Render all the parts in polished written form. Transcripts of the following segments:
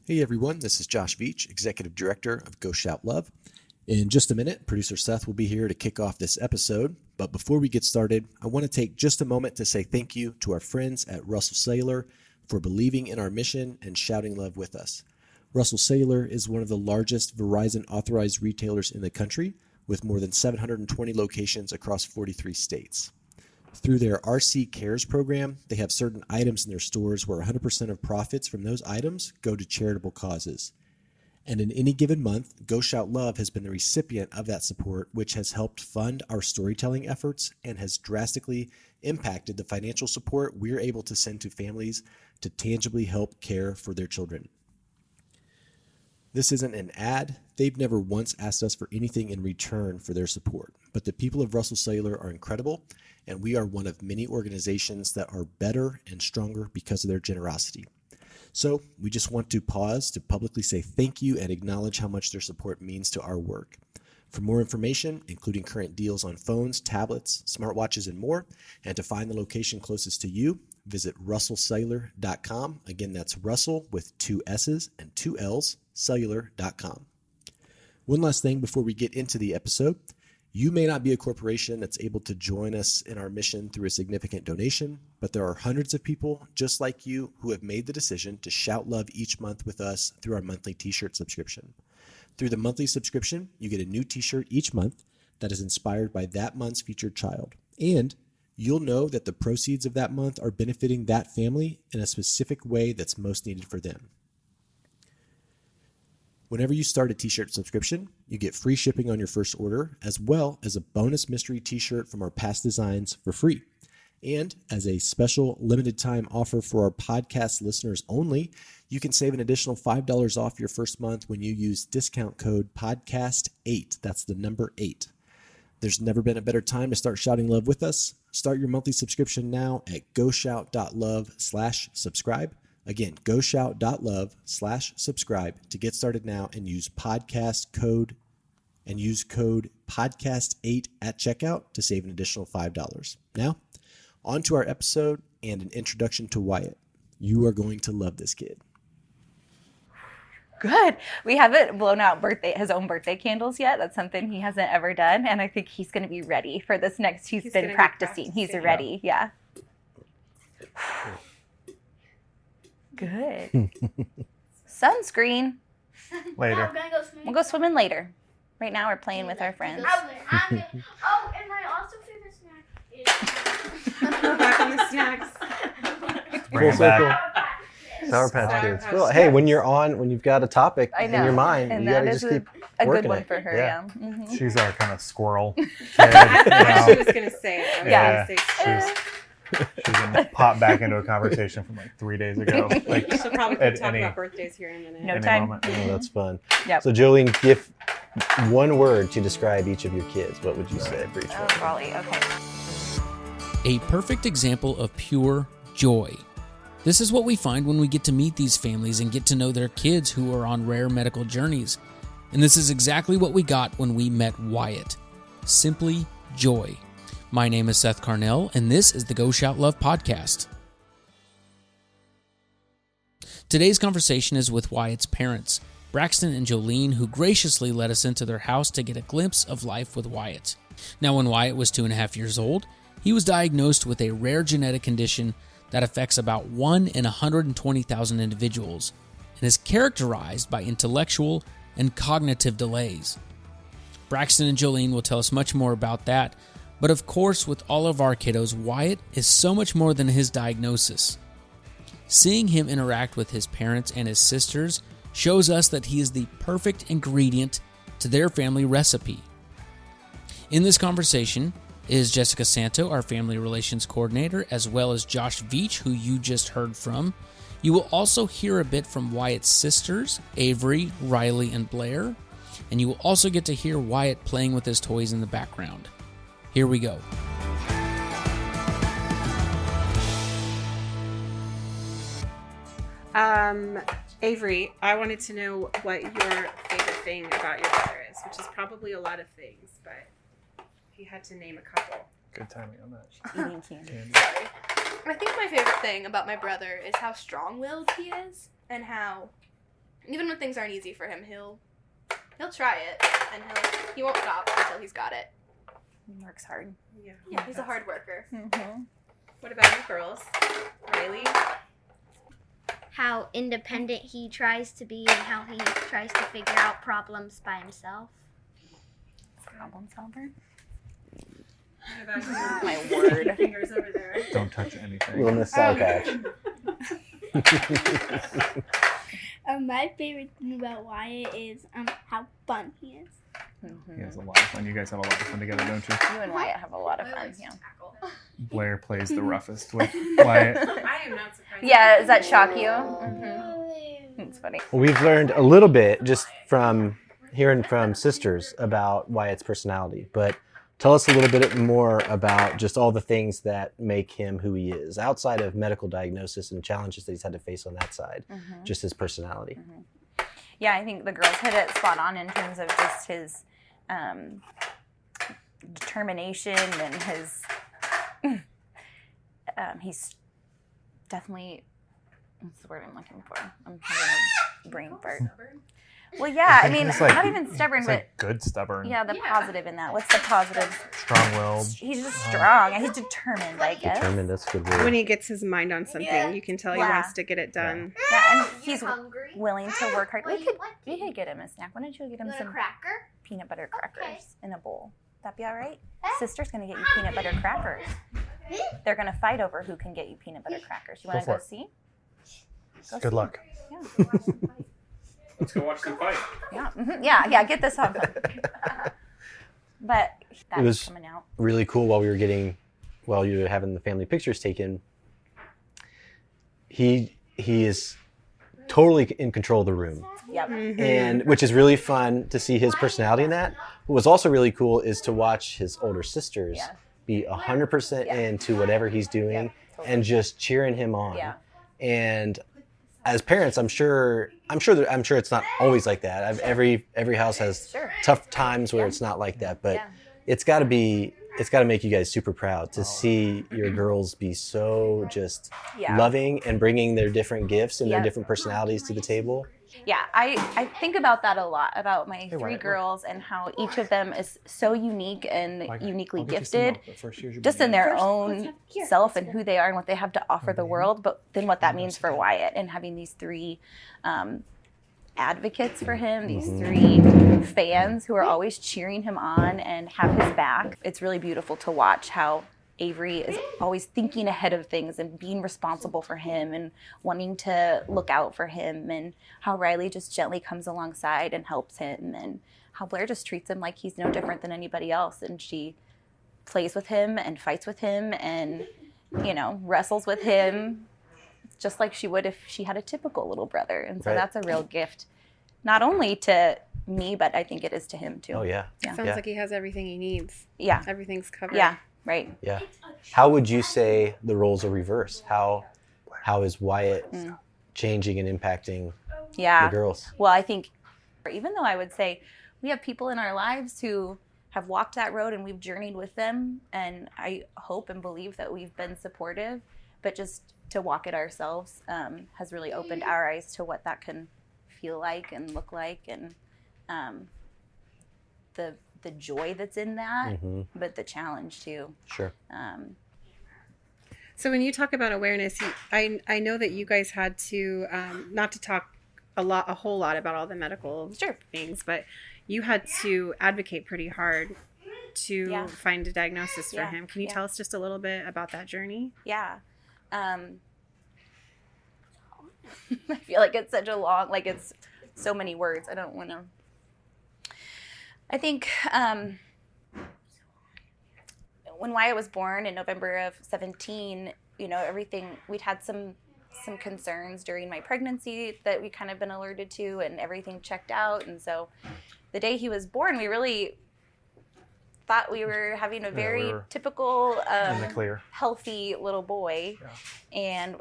Hey everyone, this is Josh Veach, Executive Director of Go Shout Love. In just a minute, producer Seth will be here to kick off this episode. But before we get started, I want to take just a moment to say thank you to our friends at Russell Cellular for believing in our mission and shouting love with us. Russell Cellular is one of the largest Verizon authorized retailers in the country, with more than 720 locations across 43 states. Through their RC Cares program, they have certain items in their stores where 100% of profits from those items go to charitable causes. And in any given month, Go Shout Love has been the recipient of that support, which has helped fund our storytelling efforts and has drastically impacted the financial support we're able to send to families to tangibly help care for their children. This isn't an ad. They've never once asked us for anything in return for their support. But the people of Russell Cellular are incredible, and we are one of many organizations that are better and stronger because of their generosity. So we just want to pause to publicly say thank you and acknowledge how much their support means to our work. For more information, including current deals on phones, tablets, smartwatches, and more, and to find the location closest to you, visit russellcellular.com. Again, that's Russell with 2 S's and 2 L's, cellular.com. One last thing before we get into the episode. You may not be a corporation that's able to join us in our mission through a significant donation, but there are hundreds of people just like you who have made the decision to shout love each month with us through our monthly t-shirt subscription. Through the monthly subscription, you get a new t-shirt each month that is inspired by that month's featured child. And you'll know that the proceeds of that month are benefiting that family in a specific way that's most needed for them. Whenever you start a t-shirt subscription, you get free shipping on your first order, as well as a bonus mystery t-shirt from our past designs for free. And as a special limited time offer for our podcast listeners only, you can save an additional $5 off your first month when you use discount code podcast8. That's the number 8. There's never been a better time to start shouting love with us. Start your monthly subscription now at goshout.love/subscribe. Again, goshout.love/subscribe to get started now and use code podcast8 at checkout to save an additional $5. Now, on to our episode and an introduction to Wyatt. You are going to love this kid. Good. We haven't blown out his own birthday candles yet. That's something he hasn't ever done. And I think he's going to be ready for this next. He's been practicing. He's ready. Yeah. Good. Sunscreen. Later. No, I'm gonna go swimming. We'll go swimming later. Right now we're playing with our friends. Oh, and my also favorite snack is We're back on the snacks. Bring it back. Sour Patch Kids. Well, hey, when you've got a topic I in know. your mind, And you got to that just is keep a working good one it. for her. Yeah. Mm-hmm. She's our kind of squirrel. She Kid, was going to say it. I was Yeah. going to say She's gonna pop back into a conversation from like 3 days ago. Like she'll probably at talk any- about birthdays here in a minute. No any time. moment. Oh, that's fun. Yep. So, Jolene, give one word to describe each of your kids. What would you say for each Oh, one? golly. Okay. A perfect example of pure joy. This is what we find when we get to meet these families and get to know their kids who are on rare medical journeys. And this is exactly what we got when we met Wyatt. Simply joy. My name is Seth Carnell, and this is the Go Shout Love podcast. Today's conversation is with Wyatt's parents, Braxton and Jolene, who graciously let us into their house to get a glimpse of life with Wyatt. Now, when Wyatt was 2.5 years old, he was diagnosed with a rare genetic condition that affects about 1 in 120,000 individuals and is characterized by intellectual and cognitive delays. Braxton and Jolene will tell us much more about that, but of course, with all of our kiddos, Wyatt is so much more than his diagnosis. Seeing him interact with his parents and his sisters shows us that he is the perfect ingredient to their family recipe. In this conversation is Jessica Santo, our family relations coordinator, as well as Josh Veach, who you just heard from. You will also hear a bit from Wyatt's sisters, Avery, Riley, and Blair, and you will also get to hear Wyatt playing with his toys in the background. Here we go. Avery, I wanted to know what your favorite thing about your brother is, which is probably a lot of things, but if you had to name a couple. Good timing on that. Eating candy. Sorry. I think my favorite thing about my brother is how strong-willed he is and how even when things aren't easy for him, he'll try it, and he won't stop until he's got it. He works hard. Yeah, he's a hard worker. Mm-hmm. What about you girls? Riley? How independent he tries to be and how he tries to figure out problems by himself. Problem solver. What about you? My word. Fingers over there. Don't touch anything. Little Miss Sour Patch. My favorite thing about Wyatt is how fun he is. He has a lot of fun. You guys have a lot of fun together, don't you? You and Wyatt have a lot of fun. Yeah. Blair plays the roughest with Wyatt. I am not surprised. Yeah. Does that shock you? Mm-hmm. It's funny. Well, we've learned a little bit just from hearing from sisters about Wyatt's personality, but tell us a little bit more about just all the things that make him who he is, outside of medical diagnosis and challenges that he's had to face on that side, just his personality. Yeah, I think the girls hit it spot on in terms of just his determination and his. He's definitely. What's the word I'm looking for? I'm having a brain fart. Well, yeah, I mean, It's like- not even stubborn, It's but like good stubborn. yeah, the positive in that. What's the positive? Strong-willed. He's just strong. He's determined, I guess. Determined, that's a good word. When he gets his mind on something, you can tell he Yeah. wants to get it done. Yeah, and he's hungry? willing to work hard. What do you want to We could get him a snack. Why don't you get him You want a some cracker? peanut butter crackers Okay. in a bowl? That'd be all right. Sister's gonna get you peanut butter crackers. They're gonna fight over who can get you peanut butter crackers. You want to Go go for it. see? Good luck. Yeah. Let's go watch them fight. Yeah, yeah. Get this on. But that's was- coming out. Really cool while you were having the family pictures taken. He is totally in control of the room, Yep. and which is really fun to see his personality in that. What was also really cool is to watch his older sisters Yeah. be 100% into whatever he's doing Yeah, totally. and just cheering him on. Yeah. And as parents, I'm sure it's not always like that. Every house has Sure. tough times where it's not like that, but Yeah. it's got to make you guys super proud to see your girls be so just Yeah. loving and bringing their different gifts and Yeah. their different personalities to the table. Yeah, I think about that a lot, about my three Wyatt, girls and how each of them is so unique and uniquely I'll get you some gifted, milk, but first here's your just in banana. their own self and who they are and what they have to offer the world, but then what that means for Wyatt and having these three advocates for him, these three fans who are always cheering him on and have his back. It's really beautiful to watch how Avery is always thinking ahead of things and being responsible for him and wanting to look out for him, and how Riley just gently comes alongside and helps him, and how Blair just treats him like he's no different than anybody else, and she plays with him and fights with him and, wrestles with him just like she would if she had a typical little brother. And so Right. that's a real gift, not only to me, but I think it is to him too. Oh yeah. Sounds Yeah. like he has everything he needs. Yeah. Everything's covered. Yeah. Right. Yeah. How would you say the roles are reversed? How is Wyatt changing and impacting Yeah. the girls? Well, I think even though I would say we have people in our lives who have walked that road and we've journeyed with them, and I hope and believe that we've been supportive, but just to walk it ourselves has really opened our eyes to what that can feel like and look like, and the joy that's in that, but the challenge too. Sure. So when you talk about awareness, I know that you guys had to not to talk a whole lot about all the medical things, but you had to advocate pretty hard to find a diagnosis for him. Can you tell us just a little bit about that journey? Yeah. I feel like it's such a long, it's so many words. I don't want to. I think when Wyatt was born in November of 2017, everything, we'd had some concerns during my pregnancy that we kind of been alerted to, and everything checked out. And so the day he was born, we really thought we were having a very we were typical, in the clear. healthy little boy. Yeah. And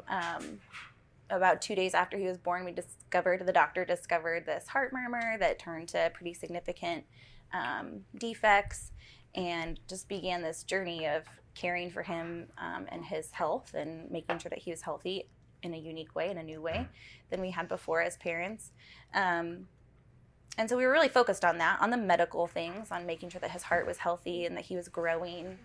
about 2 days after he was born, the doctor discovered this heart murmur that turned to pretty significant defects, and just began this journey of caring for him and his health and making sure that he was healthy in a unique way, in a new way than we had before as parents. And so we were really focused on that, on the medical things, on making sure that his heart was healthy and that he was growing.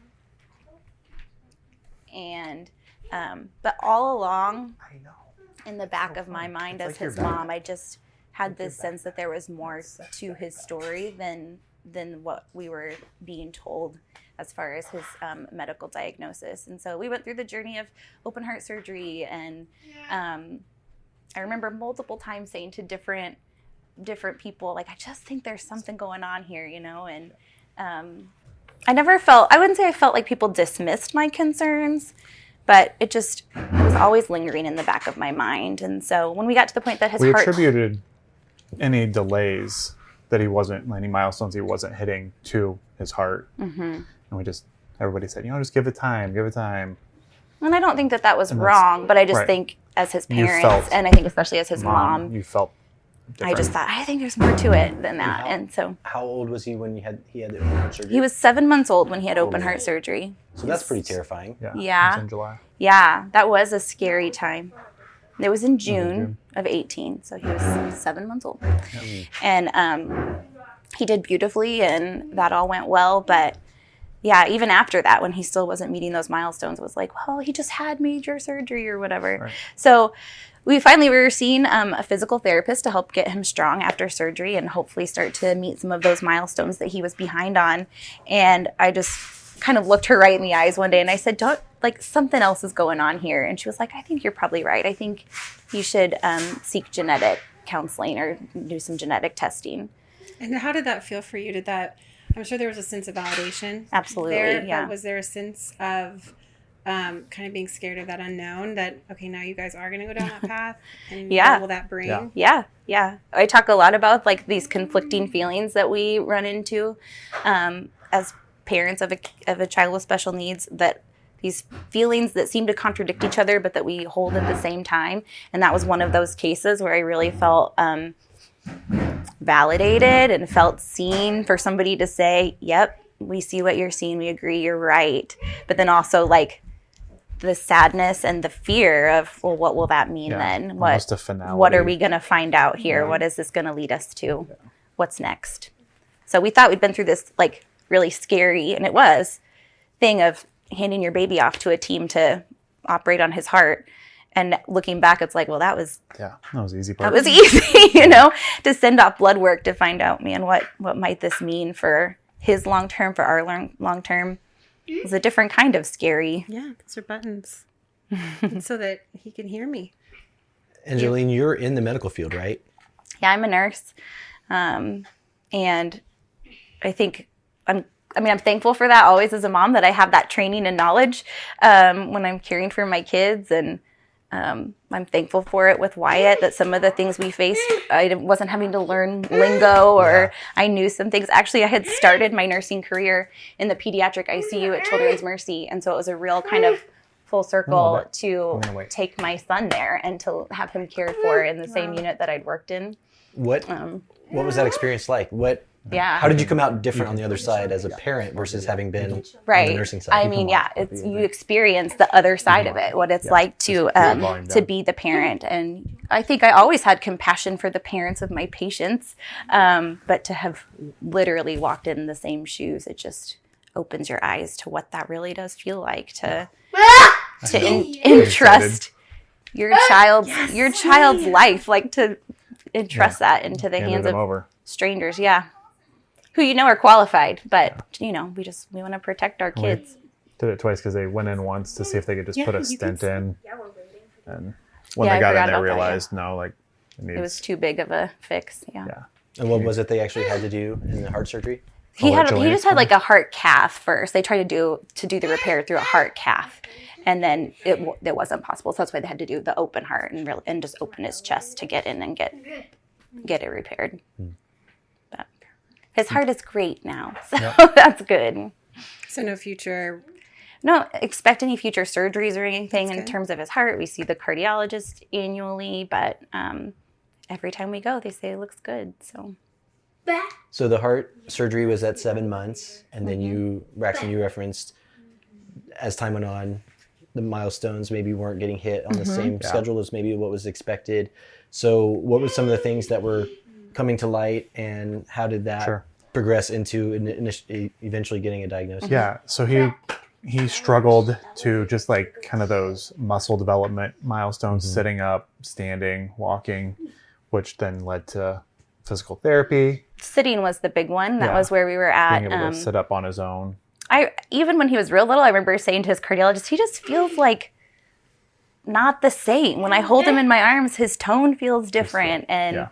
And, but all along in the back of my mind as his mom, I just had this sense that there was more to his story than what we were being told as far as his medical diagnosis. And so we went through the journey of open heart surgery, and I remember multiple times saying to different people, like, I just think there's something going on here, you know. And I wouldn't say I felt like people dismissed my concerns, but it was always lingering in the back of my mind. And so when we got to the point that his heart... We attributed any delays that any milestones he wasn't hitting to his heart. And everybody said, just give it time. And I don't think that was wrong, but I just think as his parents, and I think especially as his mom, you felt different. I just thought, I think there's more to it than that. And so, how old was he when he had the open heart surgery? He was 7 months old when he had open heart surgery. So that's pretty terrifying. Yeah. It was in July. Yeah, that was a scary time. It was in June of 18, so he was 7 months old. And he did beautifully, and that all went well. But yeah, even after that, when he still wasn't meeting those milestones, it was like, well, he just had major surgery or whatever. Right. So we were seeing a physical therapist to help get him strong after surgery and hopefully start to meet some of those milestones that he was behind on. And I just kind of looked her right in the eyes one day and I said, something else is going on here. And she was like, I think you're probably right. I think you should seek genetic counseling or do some genetic testing. And how did that feel for you? I'm sure there was a sense of validation. Absolutely, yeah. But was there a sense of kind of being scared of that unknown, that, okay, now you guys are going to go down that path? And what will that bring? Yeah. I talk a lot about these conflicting feelings that we run into as parents of a child with special needs, that these feelings that seem to contradict each other, but that we hold at the same time. And that was one of those cases where I really felt validated and felt seen, for somebody to say, yep, we see what you're seeing, we agree, you're right. But then also the sadness and the fear of, well, what will that mean then? What are we going to find out here? What is this going to lead us to? What's next? So we thought we'd been through this really scary, and it was, thing of handing your baby off to a team to operate on his heart. And looking back, it's like, well, that was easy part. That was easy, to send off blood work to find out, man, what might this mean for his long term, for our long term. It was a different kind of scary. Yeah, those are buttons. So that he can hear me. Angeline, you're in the medical field, right? Yeah, I'm a nurse. And I think I'm thankful for that always as a mom, that I have that training and knowledge when I'm caring for my kids. And I'm thankful for it with Wyatt, that some of the things we faced, I wasn't having to learn lingo, or I knew some things. Actually, I had started my nursing career in the pediatric ICU at Children's Mercy. And so it was a real kind of full circle to take my son there and to have him cared for in the same unit that I'd worked in. What was that experience like? How did you come out different on the other side as a parent versus having been on the nursing side? You experience the other side of it, what it's like to be the parent. And I think I always had compassion for the parents of my patients, but to have literally walked in the same shoes, it just opens your eyes to what that really does feel like to entrust your child's life, to entrust that into the hands of strangers. Yeah. Who are qualified, but we want to protect our kids. We did it twice because they went in once to see if they could just put a stent in, and when they got in, they realized it was too big of a fix. Yeah. And what was it they actually had to do in the heart surgery? He just had a heart cath first. They tried to do the repair through a heart cath, and then it wasn't possible. So that's why they had to do the open heart and just open his chest to get in and get it repaired. But his heart is great now, so that's good. So no expect any future surgeries or anything in terms of his heart. We see the cardiologist annually, but every time we go, they say it looks good. So the heart surgery was at 7 months, and then Braxton, you referenced, as time went on, the milestones maybe weren't getting hit on the same Yeah. schedule as maybe what was expected. So what were some of the things that were coming to light, and how did that Sure. progress into eventually getting a diagnosis? Yeah, so he struggled to just like kind of those muscle development milestones, sitting up, standing, walking, which then led to physical therapy, Sitting was the big one. That Yeah. was where we were at. being able to sit up on his own. Even when he was real little, I remember saying to his cardiologist, he just feels like not the same. When I hold him in my arms, his tone feels different. And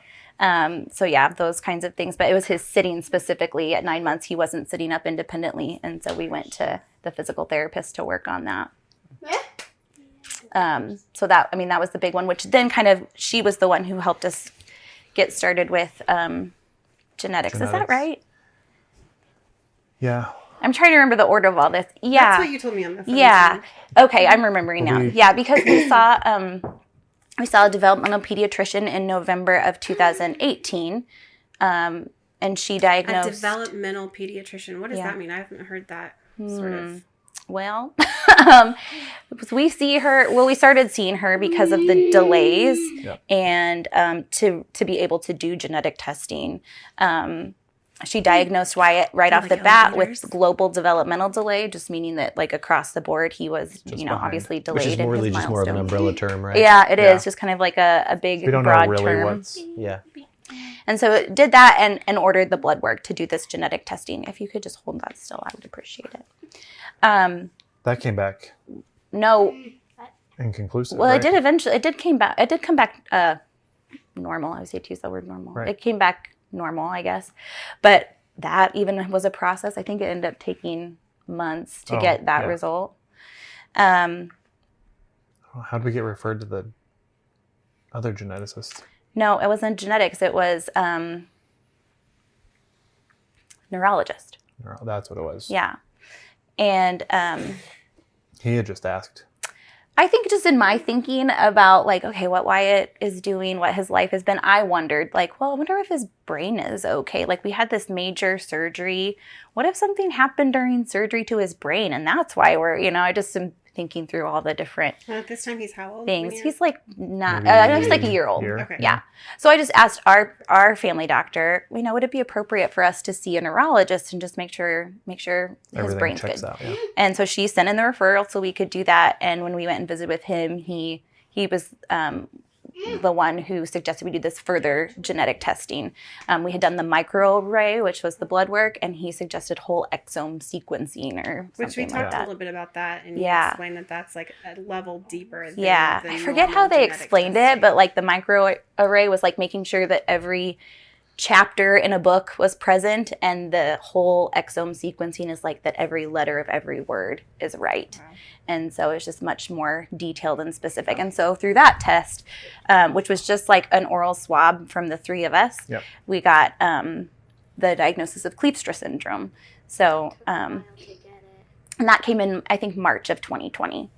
so yeah, those kinds of things. But it was his sitting specifically. At 9 months, he wasn't sitting up independently. And so we went to the physical therapist to work on that. So that was the big one, which then she was the one who helped us get started with genetics. Is that right? Yeah. I'm trying to remember the order of all this. Yeah. That's what you told me on the phone. Yeah. Okay, I'm remembering now. Yeah, because we saw a developmental pediatrician in November of 2018, and she diagnosed A developmental pediatrician. What does that mean? I haven't heard that sort of. Well, we started seeing her because of the delays and to be able to do genetic testing. She diagnosed Wyatt right off the bat with global developmental delay, just meaning that like across the board he was, obviously delayed. Which is in his really just more of an milestones. umbrella term, right? Yeah, it is just kind of like a big We don't know broad really term. what's. Yeah. And so it did that and ordered the blood work to do this genetic testing. If you could just hold that still, I would appreciate it. That came back No, inconclusive. well, right? it did come back normal. I would say to use the word normal. Right. It came back normal, I guess. But that even was a process. I think it ended up taking months to get that result. How did we get referred to the other geneticist? No, it wasn't genetics. It was neurologist. That's what it was. Yeah. And He had just asked. I think just in my thinking about like, okay, what Wyatt is doing, what his life has been, I wondered like, well, I wonder if his brain is okay. Like we had this major surgery. What if something happened during surgery to his brain? And that's why I just am thinking through all the different At this time, he's how old? things. When He's like not, Maybe he's like a year old. Okay. Yeah. So I just asked our family doctor, would it be appropriate for us to see a neurologist and just make sure his Everything brain's checks good? out. Yeah. And so she sent in the referral so we could do that. And when we went and visited with him, he was the one who suggested we do this further genetic testing. We had done the microarray, which was the blood work, and he suggested whole exome sequencing or Which we something like talked a that. little bit about that, and Yeah. you explained that that's like a level deeper. Than Yeah, the I forget normal how they genetic explained testing. it, but like the microarray was like making sure that every chapter in a book was present, and the whole exome sequencing is like that every letter of every word is right. Wow. And so it's just much more detailed and specific. And so through that test, which was just like an oral swab from the three of us, we got the diagnosis of Kleefstra syndrome. So, and that came in, I think, March of 2020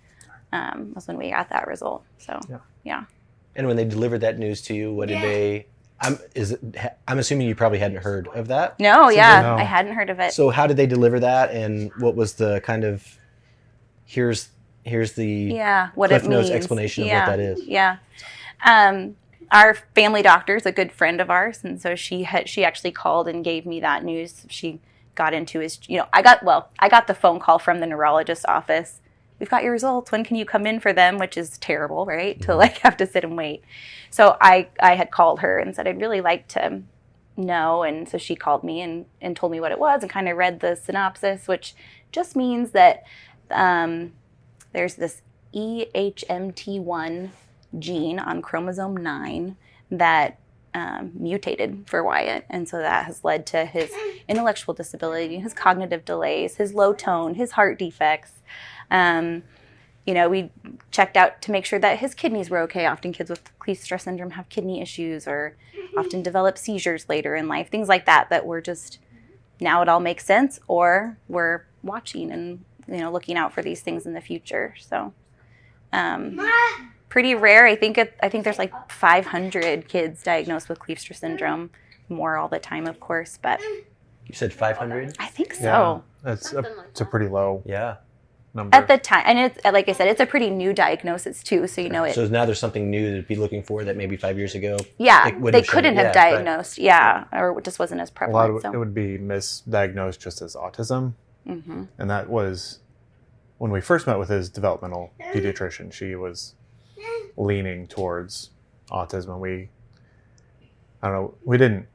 was when we got that result. So, yeah. And when they delivered that news to you, what did they? I'm assuming you probably hadn't heard of that. No, yeah, No. I hadn't heard of it. So how did they deliver that, and what was the kind of here's the what Cliff it Notes means. explanation of what that is? Yeah. Our family doctor is a good friend of ours, and so she actually called and gave me that news. She got into his, I got the phone call from the neurologist's office. We've got your results. When can you come in for them? Which is terrible, right? To like have to sit and wait. So I had called her and said, I'd really like to know. And so she called me and told me what it was and kind of read the synopsis, which just means that there's this EHMT1 gene on chromosome 9 that mutated for Wyatt. And so that has led to his intellectual disability, his cognitive delays, his low tone, his heart defects. We checked out to make sure that his kidneys were okay. Often kids with Kleefstra syndrome have kidney issues or often develop seizures later in life, things like that we're just, now it all makes sense, or we're watching and, looking out for these things in the future. So, pretty rare. I think there's like 500 kids diagnosed with Kleefstra syndrome, more all the time, of course, but You said 500? I think so. Yeah, it's a pretty low. Yeah. number? At the time, and it's like I said, it's a pretty new diagnosis too. So it. So now there's something new to be looking for that maybe 5 years ago. Yeah, it wouldn't they have shown. couldn't have Yeah, diagnosed. Yeah, or it just wasn't as a lot prevalent. of it would be misdiagnosed just as autism. Mm-hmm. And that was when we first met with his developmental pediatrician. She was leaning towards autism. I don't know, we didn't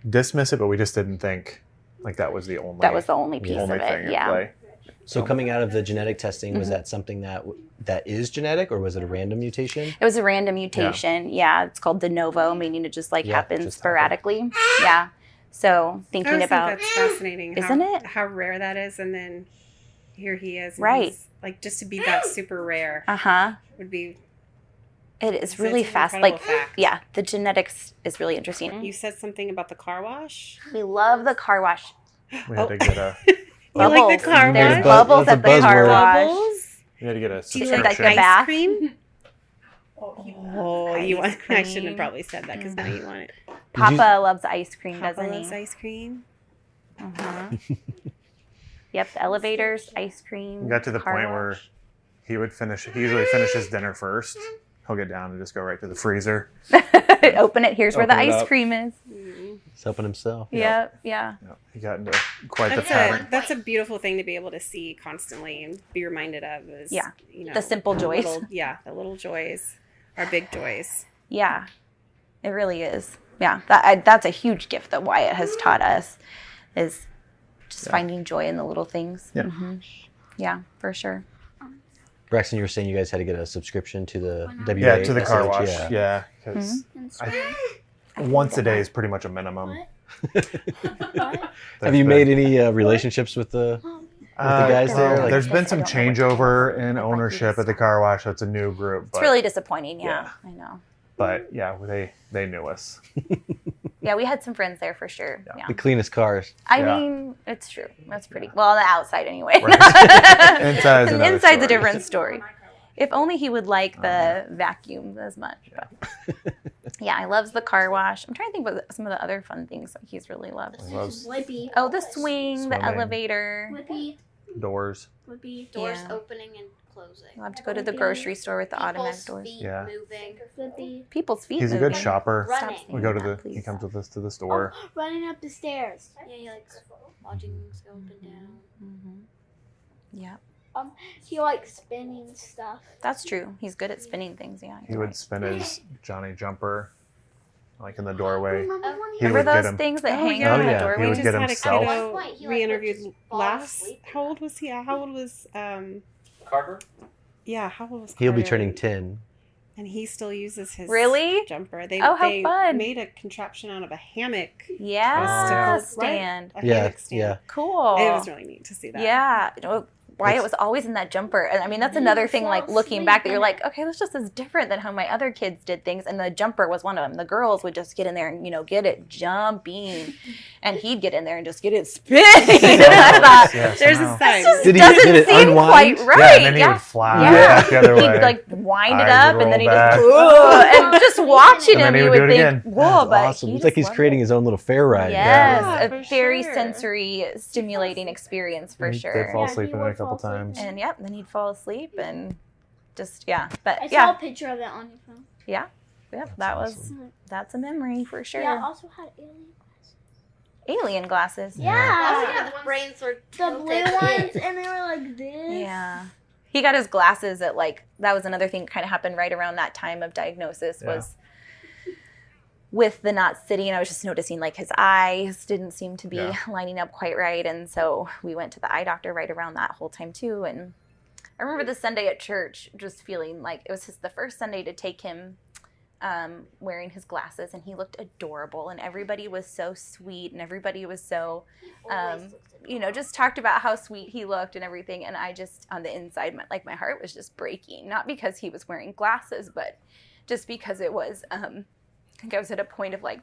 dismiss it, but we just didn't think like that was the only piece of thing it. at Yeah. play. So coming out of the genetic testing, was that something that is genetic, or was it a random mutation? It was a random mutation. Yeah, it's called de novo, meaning it just happens just sporadically. Yeah. So I thinking always about, think that's fascinating. isn't it? How rare that is, and then here he is. And Right. he's, like, just to be that super rare Uh-huh. would be. It is really It's an fast. incredible fact. Yeah, the genetics is really interesting. You said something about the car wash. We love the car wash. We had to get a You like Bubbles. the car There's wash? bubbles That's a at the car buzzword. wash. Bubbles. we had to get a Do you like like the subscription. bath? ice cream? Oh, you Ice want? I shouldn't have cream. probably said that because now you want it. Papa loves ice cream, Papa doesn't loves he? ice cream. Uh-huh. Yep, the elevators, ice cream. We got to the car point where wash. he usually finishes dinner first. He'll get down and just go right to the freezer. Open it. Here's where the Open it ice up. cream is. He's helping himself. Yep, yeah. Yeah, he got into quite the pattern. That's a beautiful thing to be able to see constantly and be reminded of. Is, Yeah. you know, The simple joys. The little joys are big joys. Yeah, it really is. Yeah, that's a huge gift that Wyatt has taught us, is just finding joy in the little things. Yeah. Mhm. Yeah, for sure. Braxton, you were saying you guys had to get a subscription to the WA. Yeah, to the car wash. Yeah. Yeah, because once a day is pretty much a minimum. Have you made any relationships with the guys there? Like, There's been some I don't know what changeover in ownership at the car wash. So it's a new group. It's really disappointing. Yeah, I know. But yeah, they knew us. Yeah, we had some friends there for sure. Yeah. the cleanest cars. I Yeah. mean, it's true. That's pretty well on the outside anyway. Right. Inside's another Inside's a story. different story. If only he would like the vacuum as much. But. Yeah, I loves the car wash. I'm trying to think about some of the other fun things that he's really loved. He loves Whippy. Oh, the swing, the Swimming. elevator. Whippy. doors. Whippy. Doors Yeah. opening and closing. You'll have to go to the grocery store with the automatic People's doors. feet Yeah. moving. Whippy. People's feet. He's a good moving. shopper. Stop Running. saying We go to that, he please. comes with us to the store. Running up the stairs. Yeah, he likes watching things go up and down. Mm-hmm. Yeah, He likes spinning stuff. that's true. He's good at spinning things. Yeah. He would spin his Johnny jumper, like in the doorway. He Remember would get those him. things that Oh, hang yeah. out in Oh, the yeah. He doorway? We would just get had a himself. At one kiddo point, he, we like, interviewed would just fall last. asleep. How old was he? How old was Carter? Yeah, how old was He'll be Carter? turning 10. And he still uses his Really? jumper. They, Oh, how they fun. made a contraption out of a hammock. Yeah, Right? stand. A Yeah, hammock stand. yeah. Cool. It was really neat to see that. Yeah. Wyatt It's- was always in that jumper. And I mean, that's another thing, like looking back, that you're like, okay, that's just as different than how my other kids did things. And the jumper was one of them. The girls would just get in there and, get it jumping. And he'd get in there and just get it spinning. And I thought, Yeah, There's somehow. a sign. just Did he- doesn't did it seem unwind? quite Yeah, right. and then he would fly Yeah. back the other way. He'd like wind it Eyes up would and then roll he'd back. just, "Whoa," and just watching And then him, he you would do would it think, again. whoa, but Awesome. he It's like just he's loved creating it. his own little fair ride. Yes, Yeah, a for very sure. sensory stimulating experience for He sure. did fall Yeah, asleep he in it a would couple fall asleep. times. And yep, then he'd fall asleep and just But I saw yeah, a picture of it on your phone. yep, that's a memory for sure. Yeah, I also had alien glasses. Alien glasses. Oh, Yeah. yeah, the brains were The tilted. blue ones, and they were like this. Yeah. He got his glasses at that was another thing that kind of happened right around that time of diagnosis was with the not sitting. I was just noticing his eyes didn't seem to be lining up quite right. And so we went to the eye doctor right around that whole time too. And I remember the Sunday at church just feeling like it was the first Sunday to take him wearing his glasses, and he looked adorable, and everybody was so sweet, and everybody was so just talked about how sweet he looked and everything. And I just, on the inside, my heart was just breaking, not because he was wearing glasses, but just because it was I think I was at a point of man,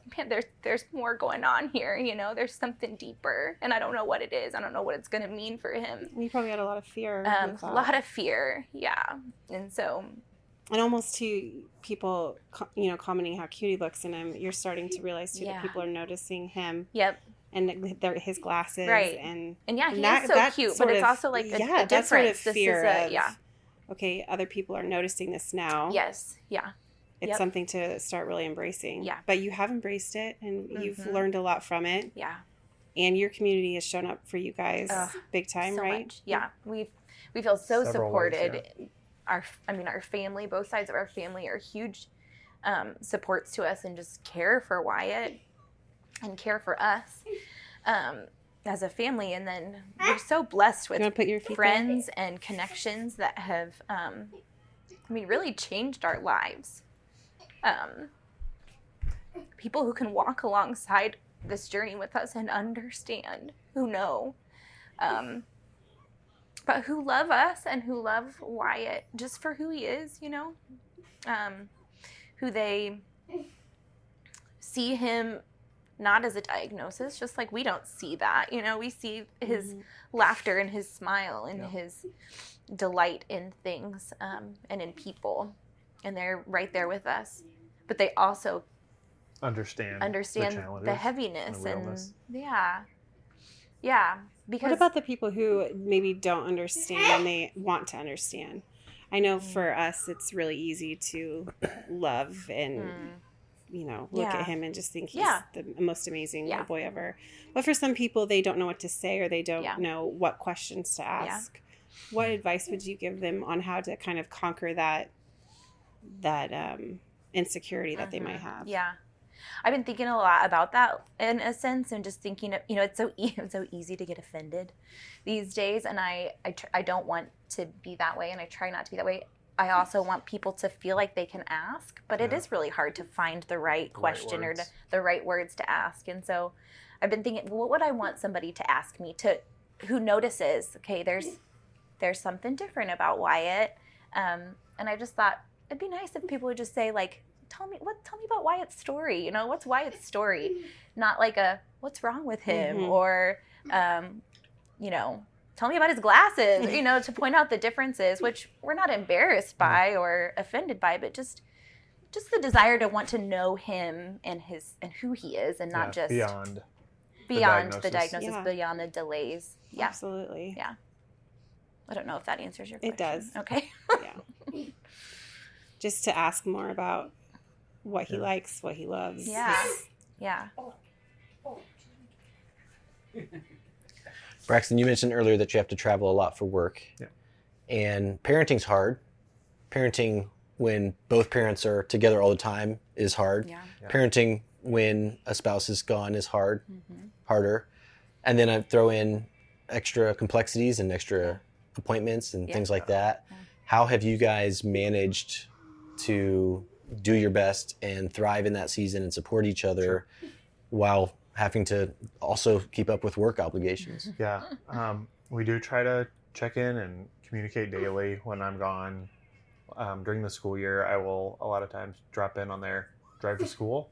there's more going on here, there's something deeper, and I don't know what it is. I don't know what it's going to mean for him. You probably had a lot of fear. with A that. lot of fear, yeah. And so And almost to people, commenting how cute he looks in him, you're starting to realize too that Yeah. people are noticing him. yep. and his glasses, Right. and yeah, he that- is so that cute, but sort it's of- also like a that difference. sort of This is fear a, of, okay, other people are noticing this now. Yes. Yeah. It's Yep. something to start really embracing. Yeah. But you have embraced it, and you've Mhm. learned a lot from it. Yeah. And your community has shown up for you guys big time, So right? much. Yeah. We feel so Several ways, supported. Our family, both sides of our family are huge supports to us and just care for Wyatt and care for us as a family. And then we're so blessed You want to with put your feet friends and connections that have really changed our lives. People who can walk alongside this journey with us and understand, who know, but who love us and who love Wyatt just for who he is, who they see him not as a diagnosis, just like we don't see that, we see his laughter and his smile and his delight in things and in people, and they're right there with us, but they also understand the heaviness and the realness. Because What about the people who maybe don't understand and they want to understand? I know for us, it's really easy to love and, look at him and just think he's the most amazing little boy ever. But for some people, they don't know what to say, or they don't know what questions to ask. What advice would you give them on how to kind of conquer that insecurity that they might have? Yeah. I've been thinking a lot about that in a sense, and just thinking of, it's so easy to get offended these days, and I don't want to be that way, and I try not to be that way. I also want people to feel like they can ask, but it is really hard to find the right question or the right words to ask. And so I've been thinking, what would I want somebody to ask me, who notices, okay, there's something different about Wyatt, and I just thought it'd be nice if people would just say, like, tell me about Wyatt's story. What's Wyatt's story? Not like what's wrong with him, or tell me about his glasses, to point out the differences, which we're not embarrassed by or offended by, but just the desire to want to know him and who he is, and not just beyond the diagnosis, beyond the delays. Yeah, Absolutely. Yeah. I don't know if that answers your question. It does. Okay. Yeah. Just to ask more about what he likes, what he loves. Yeah. Yeah. Braxton, you mentioned earlier that you have to travel a lot for work. Yeah. And parenting's hard. Parenting when both parents are together all the time is hard. Yeah. Parenting when a spouse is gone is harder. And then I throw in extra complexities and extra appointments and things like that. Yeah. How have you guys managed to do your best and thrive in that season and support each other while having to also keep up with work obligations? Yeah. We do try to check in and communicate daily when I'm gone. During the school year, I will a lot of times drop in on their drive to school.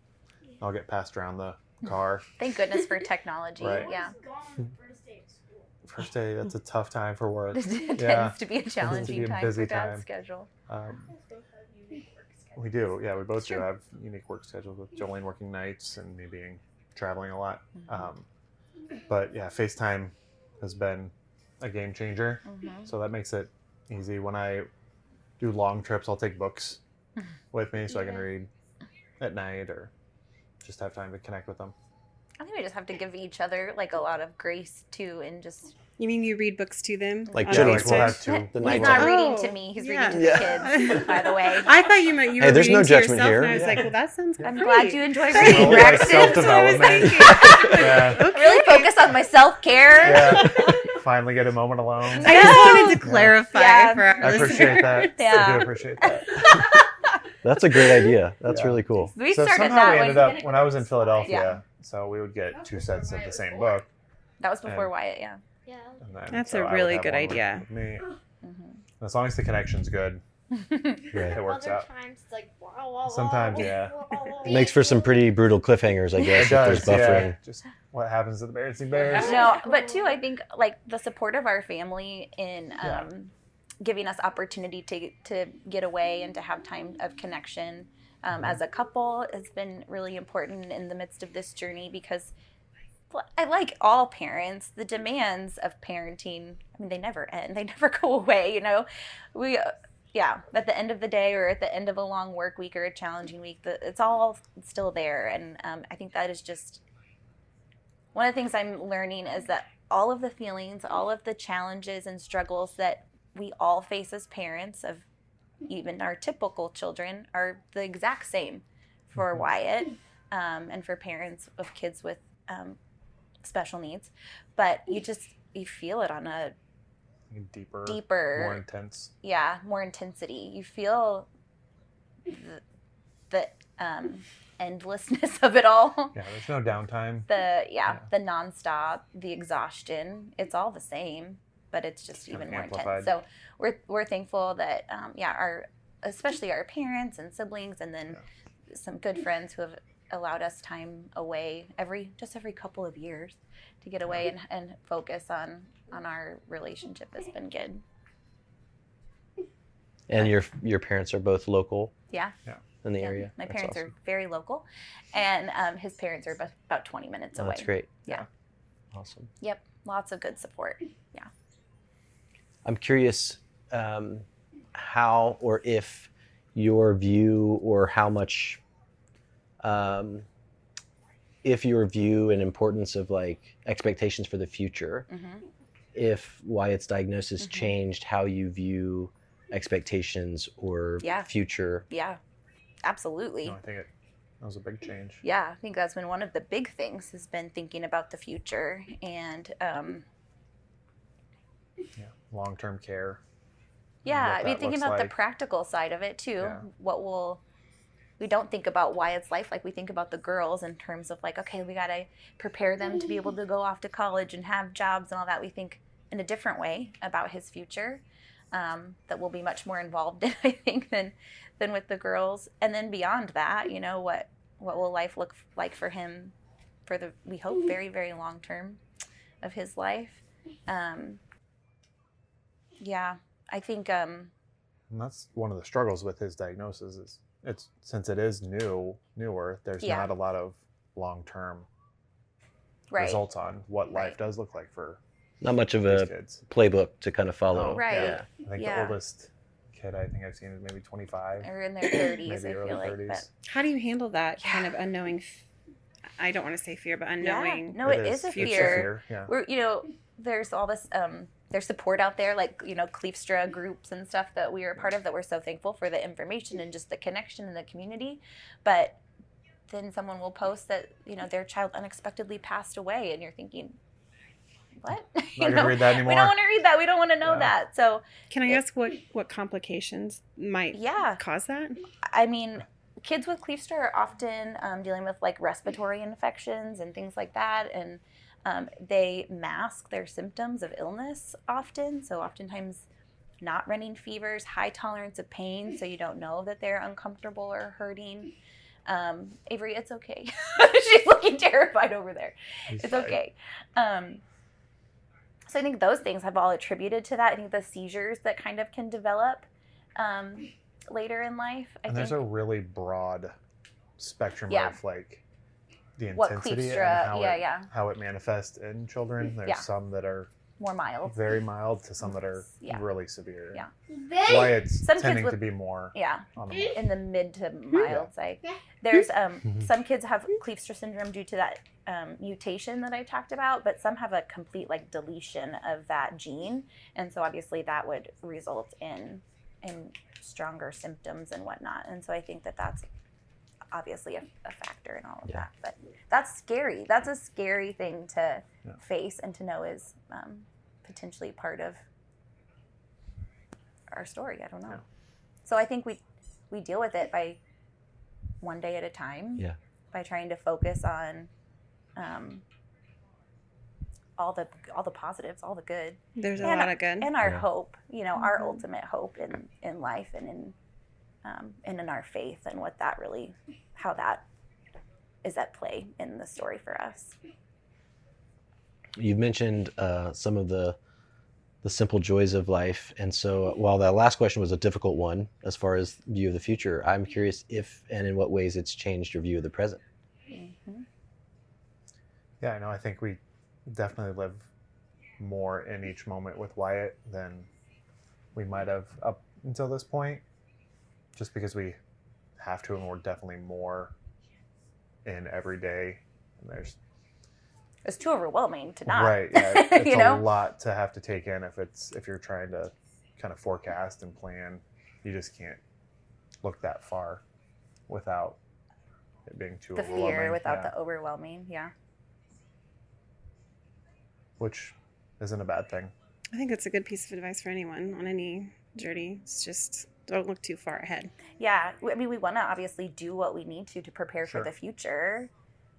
I'll get passed around the car. Thank goodness for technology. Right. Yeah. First day of school. First day, that's a tough time for work. It Yeah. tends to be a challenging a time busy for Dad's time. schedule. We do. Yeah, we both do have unique work schedules, with Jolene working nights and me being traveling a lot. But yeah, FaceTime has been a game changer. So that makes it easy. When I do long trips, I'll take books with me so I can read at night or just have time to connect with them. I think we just have to give each other like a lot of grace too, and just. You mean you read books to them? Like on Jenny, Like we'll have two. The He's night not time. reading to me. He's reading to the kids, by the way. I thought you meant you were Hey, there's reading no to judgment yourself, here. and I was like, well, that sounds I'm great. glad you enjoy Well, reading, like Braxton. self-development. Yeah. Really focus on my self-care. Yeah. Finally get a moment alone. I just wanted to clarify Yeah. for our I listeners. appreciate that. Yeah. I do appreciate that. That's a great idea. That's Yeah. really cool. We So started somehow that we ended when up, when I was in Philadelphia, Yeah. so we would get 2 sets of the same book. that was before and- Wyatt. Yeah. Yeah. And then, That's so a I would really have good one with- idea. with me. As long as the connection's good, it works Other out. times it's like wah, wah, Sometimes, wah, yeah. wah, wah, wah. It makes for some pretty brutal cliffhangers, I guess, It if does, there's yeah. buffering. Just what happens to the Bears Bears. No, but too, I think like the support of our family in giving us opportunity to get away and to have time of connection as a couple has been really important in the midst of this journey, because like all parents, the demands of parenting, I mean, they never end. They never go away, We, at the end of the day or at the end of a long work week or a challenging week, it's all still there. And I think that is just one of the things I'm learning is that all of the feelings, all of the challenges and struggles that we all face as parents of even our typical children are the exact same for Wyatt and for parents of kids with special needs. But you feel it on a deeper, more intense. Yeah, more intensity. You feel the endlessness of it all. Yeah, there's no downtime. The nonstop, the exhaustion. It's all the same, but it's just even more intense. So we're thankful that especially our parents and siblings, and then some good friends who have allowed us time away every couple of years to get away and focus on our relationship has been good. And your parents are both local? Yeah. In the area? My parents are very local, and his parents are about 20 minutes away. That's great. Yeah. Awesome. Yep. Lots of good support. Yeah. I'm curious how or if your view or how much if your view and importance of like expectations for the future, if Wyatt's diagnosis changed how you view expectations or future. Yeah, absolutely. No, I think that was a big change. Yeah, I think that's been one of the big things has been thinking about the future and long-term care. Yeah, I mean, thinking about the practical side of it too. Yeah. We don't think about Wyatt's life like we think about the girls in terms of like, okay, we got to prepare them to be able to go off to college and have jobs and all that. We think in a different way about his future that we'll be much more involved in, I think, than with the girls. And then beyond that, what will life look like for him for we hope, very, very long term of his life. I think... and that's one of the struggles with his diagnosis is since it is newer, there's not a lot of long-term results on what life does look like for not much of a kids. Playbook to kind of follow. Oh, right. Yeah. I think the oldest kid I think I've seen is maybe 25. Or in their 30s, maybe I early feel 30s. like. How do you handle that kind of unknowing? I don't want to say fear, but unknowing. Yeah. No, it is a fear. Yeah. We're, there's all this... there's support out there, like, Kleefstra groups and stuff that we are a part of that we're so thankful for the information and just the connection in the community. But then someone will post that, their child unexpectedly passed away and you're thinking, what? Not going to read that anymore. We don't want to read that. We don't want to know that. So can I ask what complications might cause that? I mean, kids with Kleefstra are often dealing with like respiratory infections and things like that. And they mask their symptoms of illness often. So oftentimes not running fevers, high tolerance of pain, so you don't know that they're uncomfortable or hurting. Avery, it's okay. She's looking terrified over there. It's okay. So I think those things have all attributed to that. I think the seizures that kind of can develop later in life. There's a really broad spectrum of like the intensity and how it manifests in children. There's some that are more mild, very mild, to some that are really severe. Yeah, Wyatt's tending to be more on the in the mid to mild side. There's some kids have Kleefstra syndrome due to that mutation that I talked about, but some have a complete like deletion of that gene, and so obviously that would result in stronger symptoms and whatnot. And so I think that's obviously a factor in all of that. But that's scary. That's a scary thing to face and to know is potentially part of our story. I don't know. So I think we deal with it by one day at a time. Yeah. By trying to focus on all the positives, all the good. There's a lot of good. And our hope, our ultimate hope in life and in our faith and what that really, how that is at play in the story for us. You've mentioned some of the simple joys of life. And so while that last question was a difficult one as far as view of the future, I'm curious if and in what ways it's changed your view of the present. I Yeah, I think we definitely live more in each moment with Wyatt than we might have up until this point, just because we have to, and we're definitely more in every day. And it's too overwhelming to not. Right, yeah, it's You know? a lot to have to take in if you're trying to kind of forecast and plan. You just can't look that far without it being too The overwhelming. fear without Yeah. the overwhelming. Yeah. Which isn't a bad thing. I think that's a good piece of advice for anyone on any journey. It's just don't look too far ahead. Yeah. I mean, we want to obviously do what we need to prepare Sure. for the future.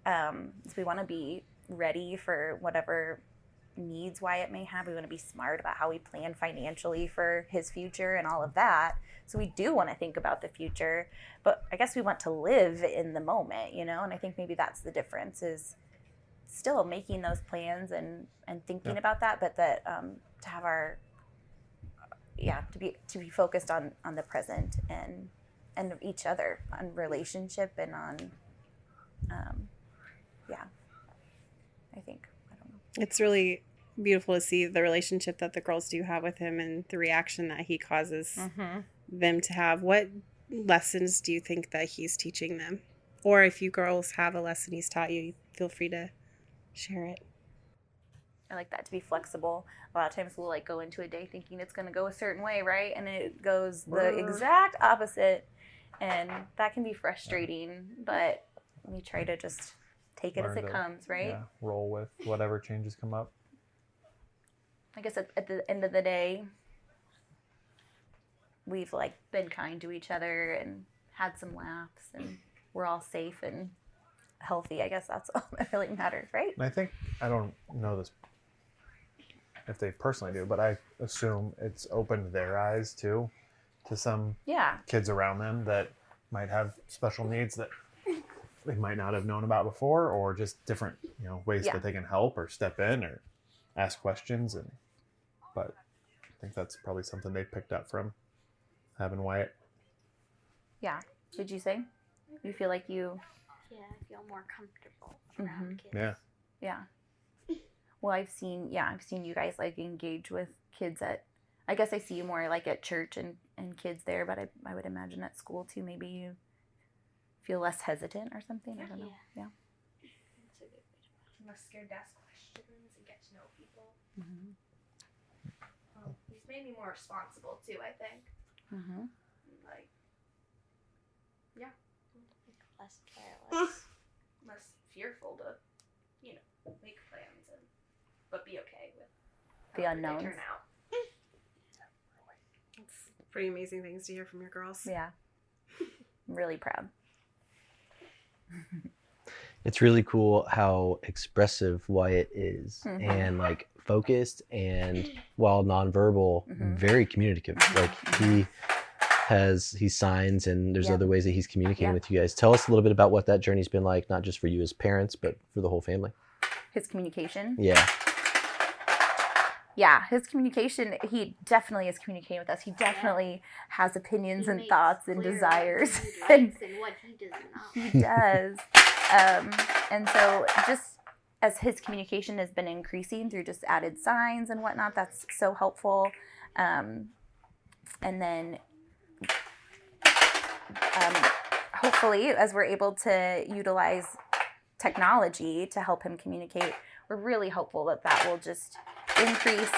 So we want to be ready for whatever needs Wyatt may have. We want to be smart about how we plan financially for his future and all of that. So we do want to think about the future, but I guess we want to live in the moment, and I think maybe that's the difference, is still making those plans and thinking about that, but that to have our to be focused on the present and each other, on relationship, and on I think, I don't know. It's really beautiful to see the relationship that the girls do have with him and the reaction that he causes them to have. What lessons do you think that he's teaching them? Or if you girls have a lesson he's taught you, feel free to share it. I like that, to be flexible. A lot of times we'll go into a day thinking it's going to go a certain way, right? And it goes the exact opposite. And that can be frustrating, but we try to just take it as it comes, right? Yeah, roll with whatever changes come up. I guess at the end of the day, we've been kind to each other and had some laughs, and we're all safe and healthy. I guess that's all that really matters, right? And I think, I don't know this if they personally do, but I assume it's opened their eyes too to some kids around them that might have special needs that they might not have known about before, or just different ways that they can help or step in or ask questions. But I think that's probably something they picked up from having Wyatt. Yeah. Did you say you feel like you? Yeah, I feel more comfortable around kids. Yeah. Yeah. Well, I've seen you guys engage with kids I guess I see you more at church and kids there, but I would imagine at school too, maybe you feel less hesitant or something. I don't know. Yeah. That's a good way to put it. I'm less scared to ask questions and get to know people. Mm-hmm. He's made me more responsible too, I think. Mm-hmm. Less careless. Less fearful to, make plans but be okay with The however unknowns. They turn out. It's pretty amazing things to hear from your girls. Yeah. I'm really proud. It's really cool how expressive Wyatt is and focused, and while nonverbal, very communicative. He signs, and there's other ways that he's communicating with you guys. Tell us a little bit about what that journey's been like, not just for you as parents, but for the whole family. His communication. Yeah. Yeah, his communication, he definitely is communicating with us. He definitely has opinions and thoughts and desires. And what he does not. He does. And so just as his communication has been increasing through just added signs and whatnot, that's so helpful. And then hopefully, as we're able to utilize technology to help him communicate, we're really hopeful that will just increase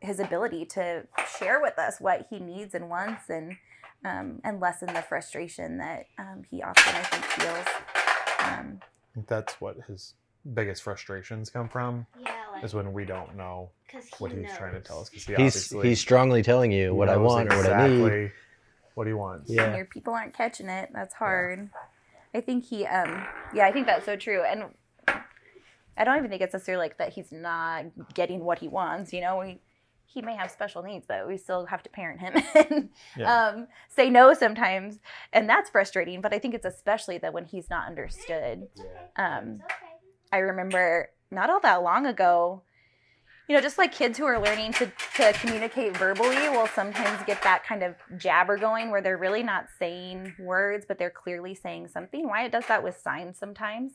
his ability to share with us what he needs and wants, and lessen the frustration that he often, I think, feels. I think that's what his biggest frustrations come from, is when we don't know what he's trying to tell us. Because he's strongly telling you what I want or what I need. What he wants. Yeah. And your people aren't catching it. That's hard. I think I think that's so true. And I don't even think it's necessarily that he's not getting what he wants. He may have special needs, but we still have to parent him and say no sometimes. And that's frustrating. But I think it's especially that when he's not understood. I remember not all that long ago, just like kids who are learning to communicate verbally will sometimes get that kind of jabber going where they're really not saying words, but they're clearly saying something. Wyatt does that with signs sometimes.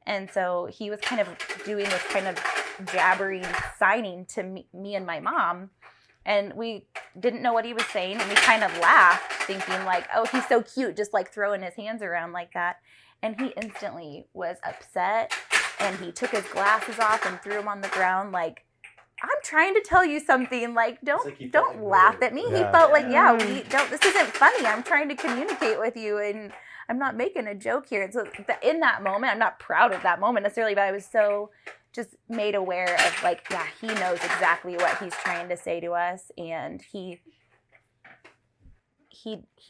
And so he was kind of doing this kind of jabbering signing to me and my mom. And we didn't know what he was saying. And we kind of laughed thinking like, oh, he's so cute, just like throwing his hands around like that. And he instantly was upset. And he took his glasses off and threw them on the ground like, I'm trying to tell you something. Like, don't laugh at me. Yeah. He felt like, this isn't funny. I'm trying to communicate with you and I'm not making a joke here. And so in that moment, I'm not proud of that moment necessarily, but I was so just made aware of like, yeah, he knows exactly what he's trying to say to us. And he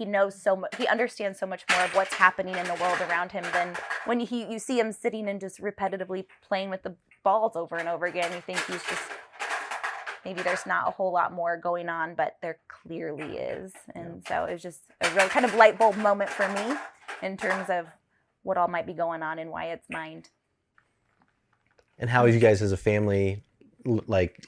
knows so much, he understands so much more of what's happening in the world around him than when you see him sitting and just repetitively playing with the balls over and over again. You think he's just, maybe there's not a whole lot more going on, but there clearly is. And so it was just a real kind of light bulb moment for me in terms of what all might be going on in Wyatt's mind. And how have you guys as a family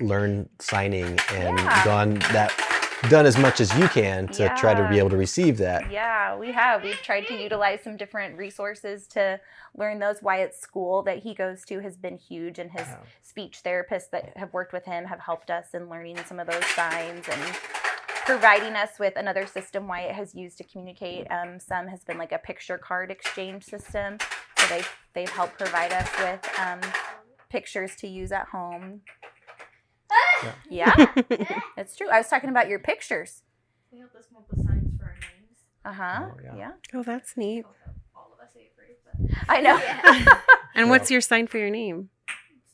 learned signing and done as much as you can to try to be able to receive that? Yeah, we have. We've tried to utilize some different resources to learn those. Wyatt's school that he goes to has been huge, and his speech therapists that have worked with him have helped us in learning some of those signs and providing us with another system Wyatt has used to communicate. Some has been like a picture card exchange system. So they've helped provide us with pictures to use at home. Yeah, it's true. I was talking about your pictures. Can you help us come up with signs for our names? Oh, Yeah. Oh, that's neat. All of us Avery, but I know. And what's your sign for your name?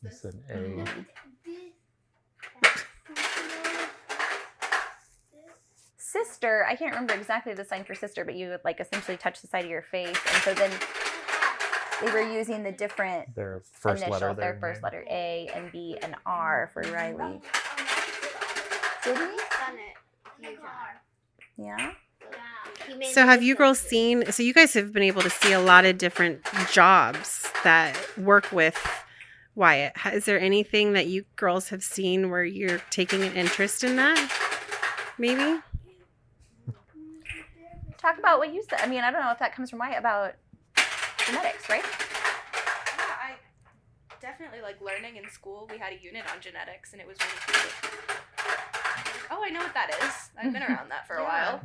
It's an A. Sister, I can't remember exactly the sign for sister, but you would like essentially touch the side of your face, and so then they were using the different Their first initials, letter. their first letter, A and B and R for Riley. Did he? Yeah. So have you girls seen, so you guys have been able to see a lot of different jobs that work with Wyatt. Is there anything that you girls have seen where you're taking an interest in that? Maybe? Talk about what you said. I mean, I don't know if that comes from Wyatt about genetics, right? yeah, I definitely like learning in school. We had a unit on genetics, and it was really cool. Oh, I know what that is. I've been around that for a while.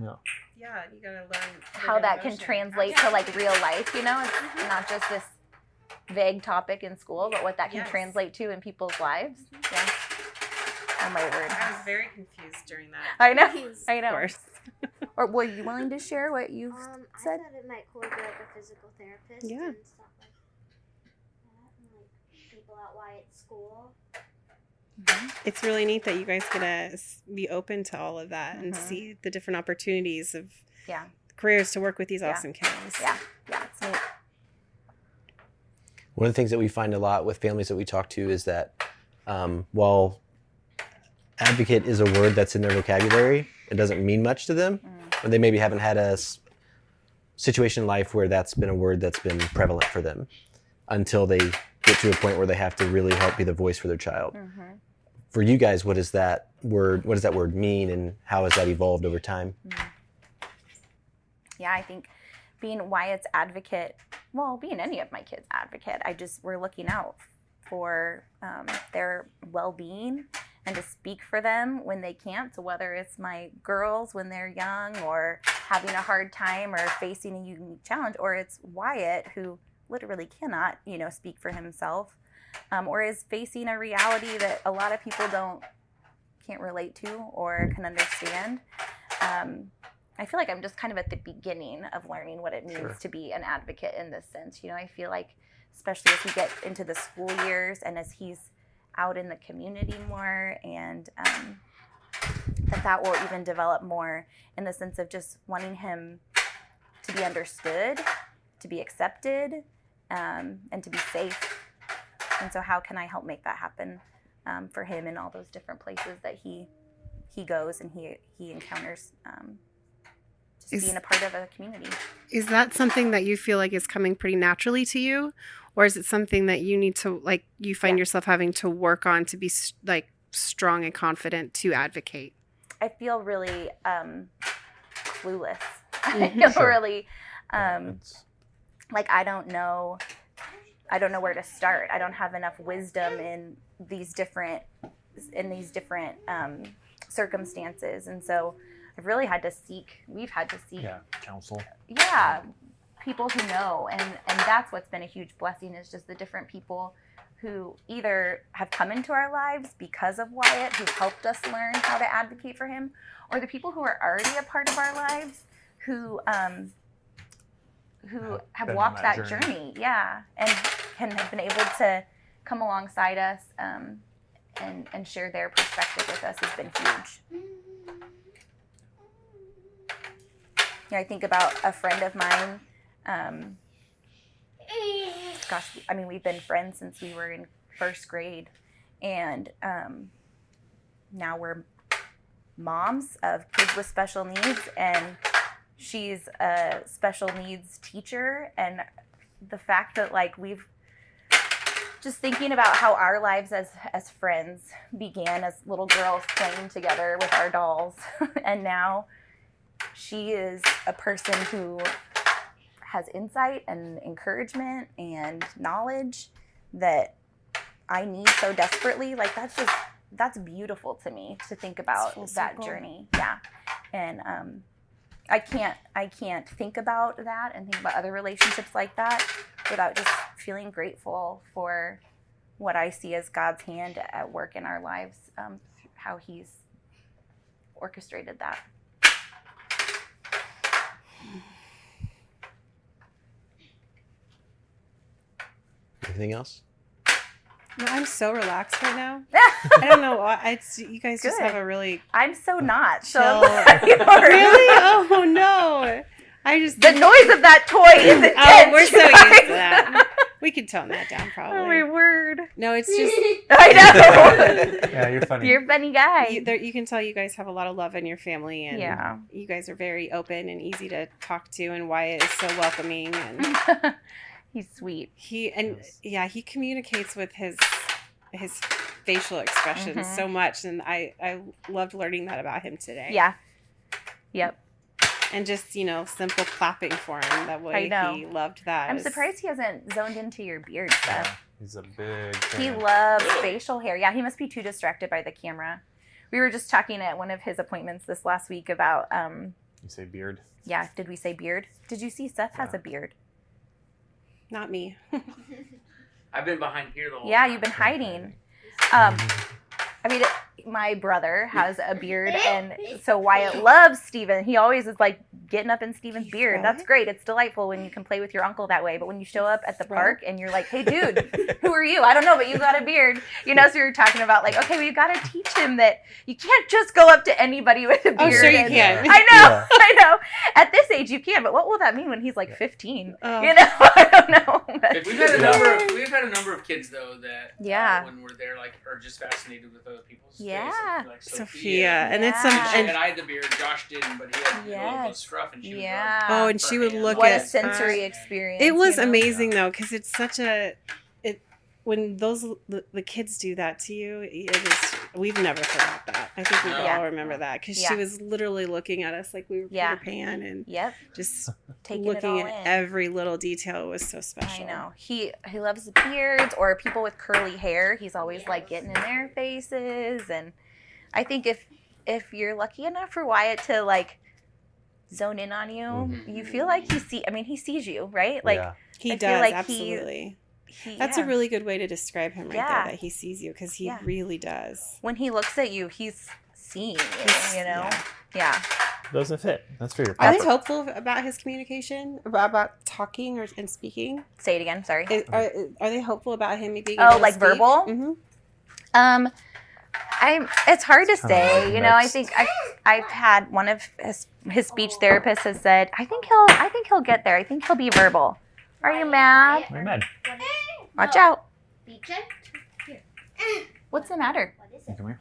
Yeah, you gotta learn How that can translate to like real life, you know? It's not just this vague topic in school, but what that can translate to in people's lives. Yeah. Oh my word. I was very confused during that. I know. I Of know. course. Or were you willing to share what you said? I thought it might cool to be like a physical therapist Yeah. and stuff like that, and like people at Wyatt's school. It's really neat that you guys get to be open to all of that and see the different opportunities of careers to work with these awesome kids. Yeah, it's neat. One of the things that we find a lot with families that we talk to is that while advocate is a word that's in their vocabulary, it doesn't mean much to them. Or they maybe haven't had a situation in life where that's been a word that's been prevalent for them until they get to a point where they have to really help be the voice for their child. For you guys, what does that word mean, and how has that evolved over time? Yeah, I think being Wyatt's advocate, well, being any of my kids' advocate, we're looking out for their well-being and to speak for them when they can't. So whether it's my girls when they're young or having a hard time or facing a unique challenge, or it's Wyatt who literally cannot, speak for himself, or is facing a reality that a lot of people can't relate to or can understand. I feel like I'm just kind of at the beginning of learning what it means to be an advocate in this sense. I feel like, especially as we get into the school years and as he's out in the community more, and that will even develop more in the sense of just wanting him to be understood, to be accepted, and to be safe. And so how can I help make that happen for him in all those different places that he goes and he encounters, just being a part of a community. Is that something that you feel like is coming pretty naturally to you? Or is it something that you need to, you find yourself having to work on to be, strong and confident to advocate? I feel really clueless. I feel Sure. really It's- like I don't know where to start. I don't have enough wisdom in these different circumstances, and so we've had to seek counsel. people who know, and that's what's been a huge blessing, is just the different people who either have come into our lives because of Wyatt, who've helped us learn how to advocate for him, or the people who are already a part of our lives who have been on walked that that journey. journey, and have been able to come alongside us and share their perspective with us has been huge. I think about a friend of mine. We've been friends since we were in first grade, and now we're moms of kids with special needs, and she's a special needs teacher. And the fact that we've just thinking about how our lives as friends began as little girls playing together with our dolls, and now she is a person who has insight and encouragement and knowledge that I need so desperately. That's beautiful to me to think about that journey. Yeah. And I can't think about that and think about other relationships like that without just feeling grateful for what I see as God's hand at work in our lives, how he's orchestrated that. Anything else? No, I'm so relaxed right now. I don't know why. You guys just Good. have a really I'm so not. chill. So Really? Oh no! I just the noise of that toy is intense. Oh, we're so you used guys. to that. We could tone that down probably. Oh my word! No, it's just I know. Yeah, you're funny. You're a funny guy. you can tell you guys have a lot of love in your family, and Yeah. you guys are very open and easy to talk to. And Wyatt is so welcoming, and He's sweet. he communicates with his facial expressions so much, and I loved learning that about him today. Yeah. Yep. And just, simple clapping for him. That way I know. he loved that. I'm surprised he hasn't zoned into your beard stuff. He's a big He fan. loves facial hair. Yeah, he must be too distracted by the camera. We were just talking at one of his appointments this last week about, You say beard? yeah, did we say beard? Did you see Seth has a beard? Not me. I've been behind here the whole Yeah, time. you've been hiding. My brother has a beard, and so Wyatt loves Steven. He always is getting up in Steven's beard. That's great. It's delightful when you can play with your uncle that way. But when you show up at the park and you're like, hey, dude, who are you? I don't know, but you got a beard. So you're talking about okay, we've got to teach him that you can't just go up to anybody with a beard. Oh, sure you can. I know, Yeah. I know. At this age you can, but what will that mean when he's 15? Oh. I don't know. But- We've had a number of kids though that Yeah. when we're there are just fascinated with other people's Yeah. faces. Like Sophia. And it's Yeah. some. And And, I had the beard. Josh didn't, but he had Yes. scruff, and she would Yeah. oh, and she would look What at a sensory experience. It was you know? amazing though, because it's such when the kids do that to you, we've never forgot that. I think we Yeah. all remember that, because Yeah. she was literally looking at us like we were Yeah. Peter Pan, and Yep. just Taking looking it all at in. every little detail was so special. I know. He loves beards or people with curly hair. He's always getting in their faces, and I think if you're lucky enough for Wyatt to zone in on you, you feel like he sees you, right? Yeah. He I feel does, like absolutely. he That's yeah. a really good way to describe him right Yeah. there, that he sees you, because he Yeah. really does. When he looks at you, he's seeing you, Yeah. Yeah. Doesn't fit. That's for your Are papa. they hopeful about his communication, about talking and speaking? Say it again, sorry. Are they hopeful about him being Oh, able to like speak? verbal? Mm-hmm. It's hard to say. I mixed. think I've had one of his speech therapists has said, I think he'll get there. I think he'll be verbal. Are you mad? I'm mad. Watch out. Be checked. Here. What's the matter? What is You it? come here.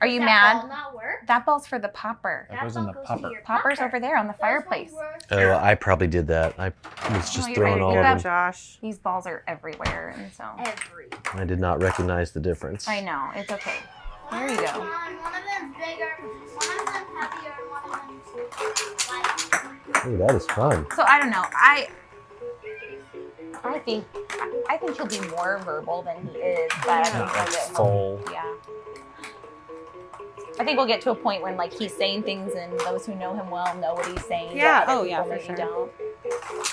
Are you That mad? ball not work? That ball's for the popper. That goes in the ball popper. your Popper's popper. over there on the Does one fireplace. work? Oh, I probably did that. I was just you're throwing right. all You of got them. Josh. These balls are everywhere, and so Every. I did not recognize the difference. I know it's okay. There you go. One of them's bigger, one of them's heavier, and one of them's light. Ooh, that is fun. So I don't know. I think he'll be more verbal than he is, but I don't know that. Full. Yeah. I think we'll get to a point when like he's saying things, and those who know him well know what he's saying. Yeah. but other Oh, yeah, people for maybe sure. don't.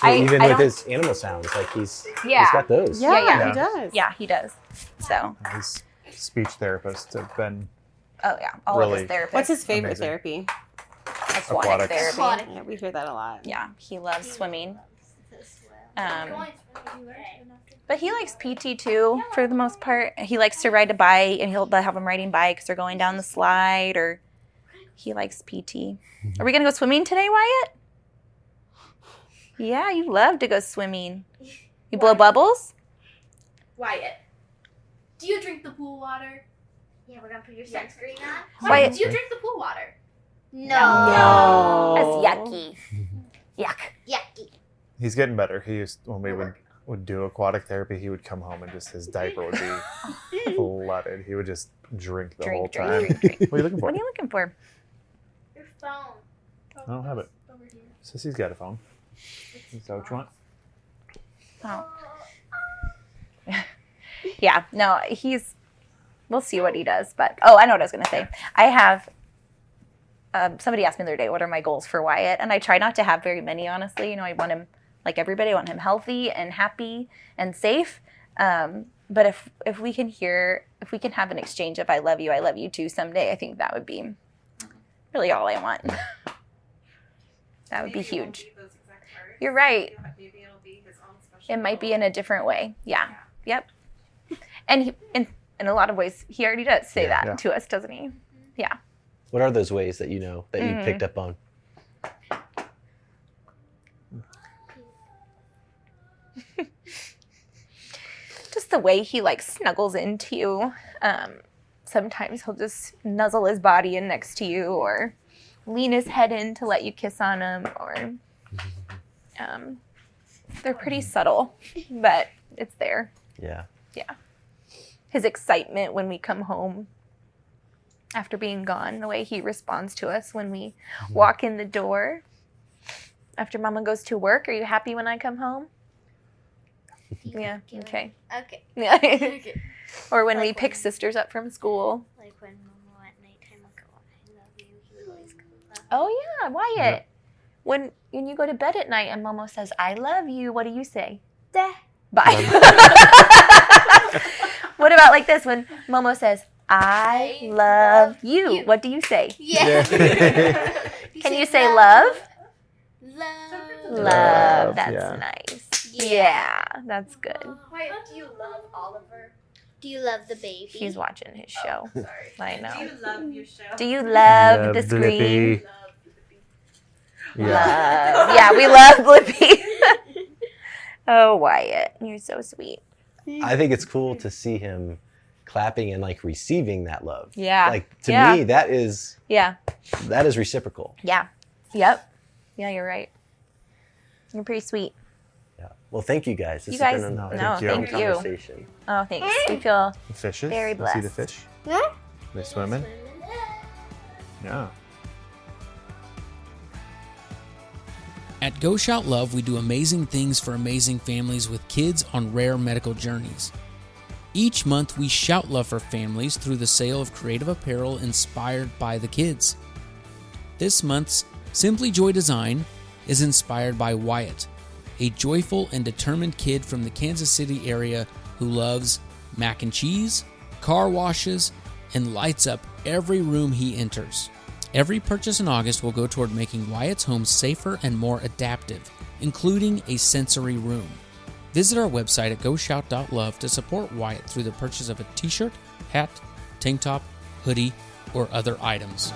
Well, even I with don't- his animal sounds, like he's Yeah. got those. Yeah, Yeah. he does. Yeah, he does. So, His speech therapists have been oh yeah, all of Really? his therapists. What's his favorite Amazing. therapy? aquatic Aquatics. therapy? Aquatic. Yeah, we hear that a lot. Yeah, he loves swimming. Going Um, swimming, you learn to after. but he likes PT too, for the most part. He likes to ride a bike, and they'll have him riding bikes or going down the slide, or he likes PT. Are we gonna go swimming today, Wyatt? Yeah, you love to go swimming. You blow bubbles? Wyatt, do you drink the pool water? Yeah, we're gonna put your sunscreen on. Wyatt. Do you drink the pool water? No. That's yucky. Yuck. Yucky. He's getting better. He used when we would do aquatic therapy, he would come home and just his diaper would be flooded. He would just drink the whole time. drink. What are you looking for? What are you looking for? Your phone. I don't have it. Over here. Sissy's got a phone. Is that what you want? Oh. Yeah, no, we'll see what he does. But, oh, I know what I was going to say. I have, somebody asked me the other day, what are my goals for Wyatt? And I try not to have very many, honestly. You know, I want him, like everybody, I want him healthy and happy and safe. But if we can have an exchange of I love you too someday, I think that would be really all I want. That would be huge. You're right. Maybe it'll be his own special. It might be in a different way. Yeah. Yep. And in a lot of ways, he already does say that Yeah. to us, doesn't he? Yeah. What are those ways that you know that you picked up on? Just the way he like snuggles into you. Sometimes he'll just nuzzle his body in next to you, or lean his head in to let you kiss on him, or they're pretty subtle, but it's there. Yeah. Yeah. His excitement when we come home after being gone, the way he responds to us when we walk in the door after Mama goes to work. Are you happy when I come home? Yeah. Okay. Okay. Yeah. Okay. Or when we Like pick when- sisters up from school. Like when Mama at nighttime would go, I love you, he would always go, love you. Oh yeah, Wyatt. When you go to bed at night and Momo says, I love you, what do you say? Deh. Bye. What about like this? When Momo says, I love you, what do you say? Yeah. Can you say love? Love. Love. That's yeah. nice. Yeah, that's good. Wyatt, do you love Oliver? Do you love the baby? He's watching his show. Sorry. I know. Do you love your show? Do you love the screen? Blippi. Yeah. Love. Yeah, we love Blippi. Oh, Wyatt, you're so sweet. I think it's cool to see him clapping and like receiving that love. Yeah. Like to Yeah. me, that is Yeah. reciprocal. Yeah. Yep. Yeah, you're right. You're pretty sweet. Yeah. Well, thank you guys. This You has guys, been No, a thank you. thank you. conversation. Oh, thanks. We feel The fishes. Very You see the blessed. fish? Yeah. They swimming? Yeah. At Go Shout Love, we do amazing things for amazing families with kids on rare medical journeys. Each month, we shout love for families through the sale of creative apparel inspired by the kids. This month's Simply Joy Design is inspired by Wyatt, a joyful and determined kid from the Kansas City area who loves mac and cheese, car washes, and lights up every room he enters. Every purchase in August will go toward making Wyatt's home safer and more adaptive, including a sensory room. Visit our website at goshout.love to support Wyatt through the purchase of a t-shirt, hat, tank top, hoodie, or other items.